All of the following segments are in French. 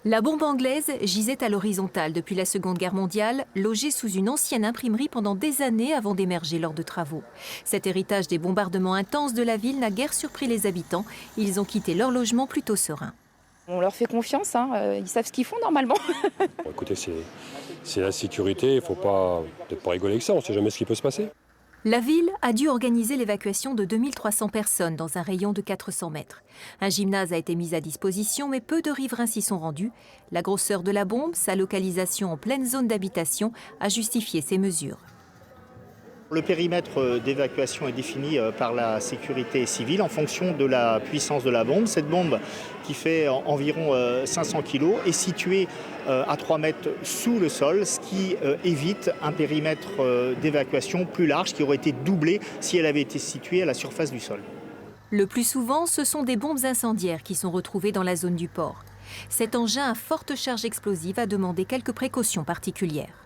La bombe anglaise gisait à l'horizontale depuis la Seconde Guerre mondiale, logée sous une ancienne imprimerie pendant des années avant d'émerger lors de travaux. Cet héritage des bombardements intenses de la ville n'a guère surpris les habitants. Ils ont quitté leur logement plutôt serein. On leur fait confiance, hein, ils savent ce qu'ils font normalement. Bon, écoutez, c'est la sécurité, il ne faut peut-être pas rigoler avec ça, on ne sait jamais ce qui peut se passer. La ville a dû organiser l'évacuation de 2300 personnes dans un rayon de 400 mètres. Un gymnase a été mis à disposition, mais peu de riverains s'y sont rendus. La grosseur de la bombe, sa localisation en pleine zone d'habitation, a justifié ces mesures. Le périmètre d'évacuation est défini par la sécurité civile en fonction de la puissance de la bombe. Cette bombe, qui fait environ 500 kg, est située à 3 mètres sous le sol, ce qui évite un périmètre d'évacuation plus large qui aurait été doublé si elle avait été située à la surface du sol. Le plus souvent, ce sont des bombes incendiaires qui sont retrouvées dans la zone du port. Cet engin à forte charge explosive a demandé quelques précautions particulières.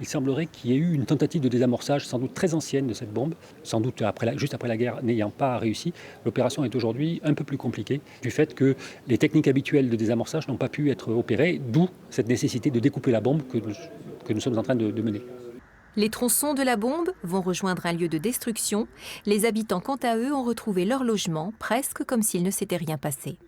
Il semblerait qu'il y ait eu une tentative de désamorçage sans doute très ancienne de cette bombe, sans doute juste après la guerre n'ayant pas réussi. L'opération est aujourd'hui un peu plus compliquée du fait que les techniques habituelles de désamorçage n'ont pas pu être opérées, d'où cette nécessité de découper la bombe que nous sommes en train de mener. Les tronçons de la bombe vont rejoindre un lieu de destruction. Les habitants, quant à eux, ont retrouvé leur logement, presque comme s'il ne s'était rien passé.